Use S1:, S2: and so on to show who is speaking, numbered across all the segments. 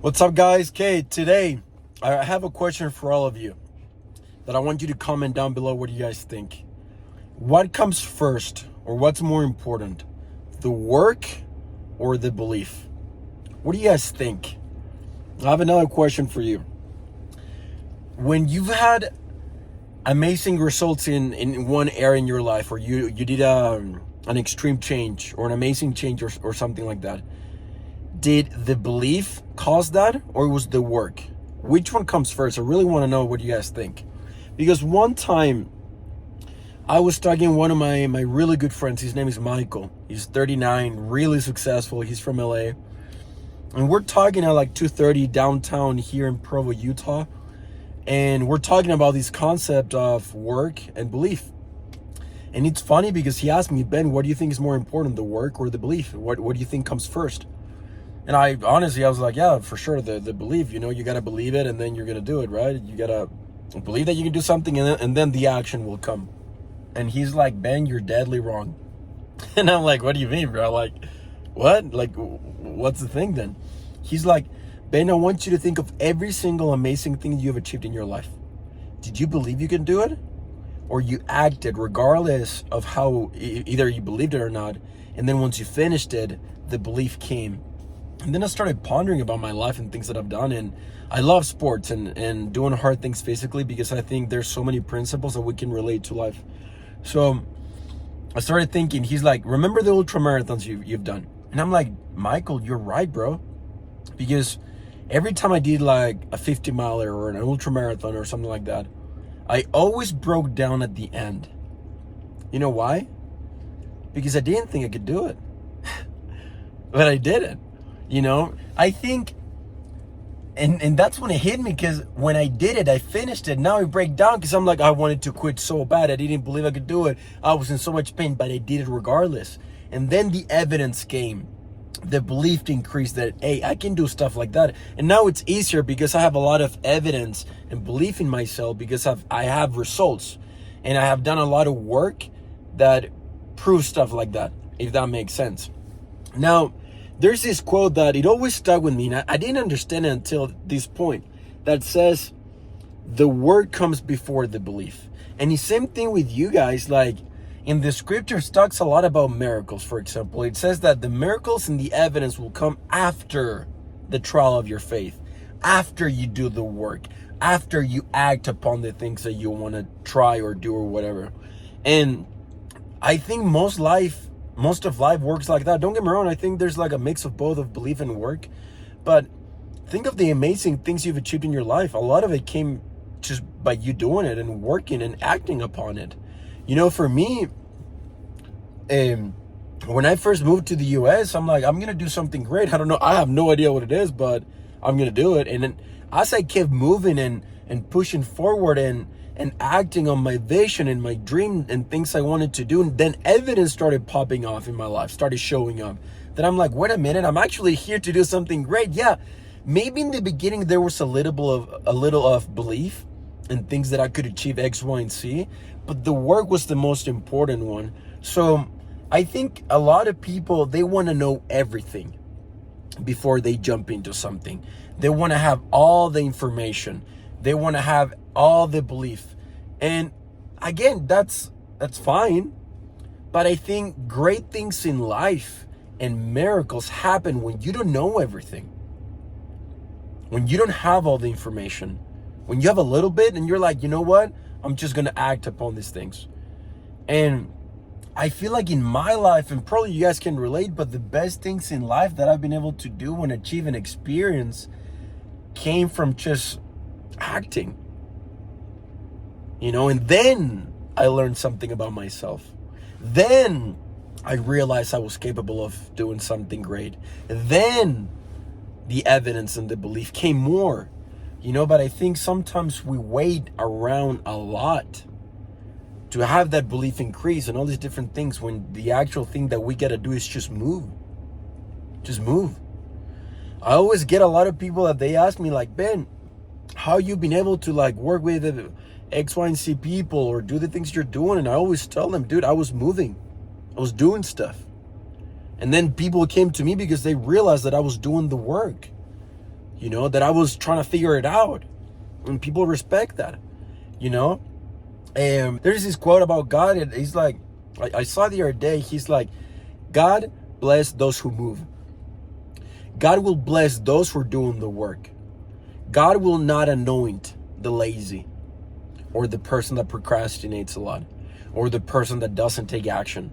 S1: What's up, guys? Kate, today I have a question for all of you that I want you to comment down below. What do you guys think? What comes first, or what's more important, the work or the belief? What do you guys think? I have another question for you. When you've had amazing results in one area in your life, or you did an extreme change or an amazing change or something like that, did the belief cause that, or was the work? Which one comes first? I really want to know what you guys think. Because one time I was talking to one of my really good friends. His name is Michael. He's 39, really successful. He's from LA. And we're talking at like 2:30 downtown here in Provo, Utah. And we're talking about this concept of work and belief. And it's funny because he asked me, Ben, what do you think is more important, the work or the belief? What do you think comes first? And I was like, yeah, for sure, the belief. You got to believe it, and then you're going to do it, right? You got to believe that you can do something, and then the action will come. And he's like, Ben, you're deadly wrong. And I'm like, what do you mean, bro? Like, what? Like, what's the thing then? He's like, Ben, I want you to think of every single amazing thing you've achieved in your life. Did you believe you can do it? Or you acted regardless of how, either you believed it or not, and then once you finished it, the belief came. And then I started pondering about my life and things that I've done. And I love sports and doing hard things physically, because I think there's so many principles that we can relate to life. So I started thinking, he's like, remember the ultra marathons you've done? And I'm like, Michael, you're right, bro. Because every time I did like a 50 miler or an ultra marathon or something like that, I always broke down at the end. You know why? Because I didn't think I could do it. But I did it. I think, and that's when it hit me, because when I did it, I finished it. Now I break down because I'm like, I wanted to quit so bad. I didn't believe I could do it. I was in so much pain, but I did it regardless. And then the evidence came. The belief increased that, hey, I can do stuff like that. And now it's easier because I have a lot of evidence and belief in myself, because I have results. And I have done a lot of work that proves stuff like that, if that makes sense. Now, there's this quote that it always stuck with me, and I didn't understand it until this point, that says the word comes before the belief. And the same thing with you guys. Like, in the scriptures talks a lot about miracles. For example, it says that the miracles and the evidence will come after the trial of your faith, after you do the work, after you act upon the things that you want to try or do or whatever. And I think most of life works like that. Don't get me wrong, I think there's like a mix of both, of belief and work. But think of the amazing things you've achieved in your life. A lot of it came just by you doing it and working and acting upon it. For me, when I first moved to the US, I'm like, I'm going to do something great. I don't know. I have no idea what it is, but I'm going to do it. And then as I kept moving and pushing forward and acting on my vision and my dream and things I wanted to do, and then evidence started popping off in my life, started showing up, that I'm like, wait a minute, I'm actually here to do something great. Yeah, maybe in the beginning there was a little of belief and things that I could achieve X, Y, and Z, but the work was the most important one. So I think a lot of people, they want to know everything before they jump into something. They want to have all the information. They want to have all the belief. And again, that's fine. But I think great things in life and miracles happen when you don't know everything. When you don't have all the information. When you have a little bit and you're like, you know what? I'm just going to act upon these things. And I feel like in my life, and probably you guys can relate, but the best things in life that I've been able to do and achieve and experience came from just acting. And then I learned something about myself. Then I realized I was capable of doing something great. Then the evidence and the belief came more. But I think sometimes we wait around a lot to have that belief increase and all these different things, when the actual thing that we got to do is just move. Just move. I always get a lot of people that they ask me like, Ben, how you been able to like work with X, Y, and Z people or do the things you're doing? And I always tell them, dude, I was moving. I was doing stuff. And then people came to me because they realized that I was doing the work. you know, that I was trying to figure it out. And people respect that, you know. And there's this quote about God, and he's like, I saw the other day, he's like, God bless those who move. God will bless those who are doing the work. God will not anoint the lazy, or the person that procrastinates a lot, or the person that doesn't take action.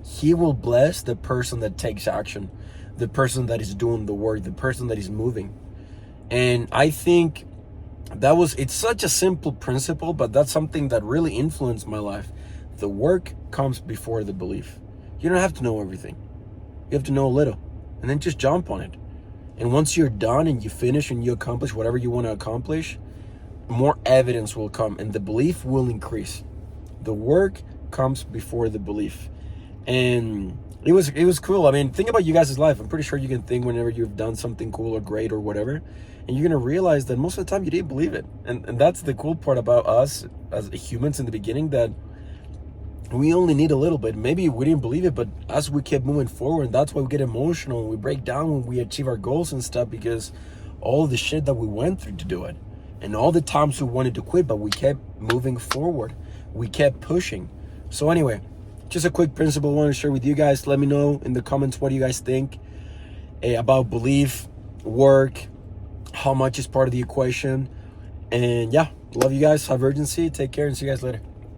S1: He will bless the person that takes action, the person that is doing the work, the person that is moving. And I think it's such a simple principle, but that's something that really influenced my life. The work comes before the belief. You don't have to know everything. You have to know a little, and then just jump on it. And once you're done and you finish and you accomplish whatever you want to accomplish, more evidence will come and the belief will increase. The work comes before the belief. And it was cool. I mean, think about you guys' life. I'm pretty sure you can think whenever you've done something cool or great or whatever, and you're gonna realize that most of the time you didn't believe it. And that's the cool part about us as humans in the beginning, that we only need a little bit. Maybe we didn't believe it, but as we kept moving forward, that's why we get emotional and we break down when we achieve our goals and stuff, because all the shit that we went through to do it, and all the times we wanted to quit, but we kept moving forward. We kept pushing. So anyway, just a quick principle I want to share with you guys. Let me know in the comments what do you guys think about belief, work, how much is part of the equation. And yeah, love you guys. Have urgency. Take care and see you guys later.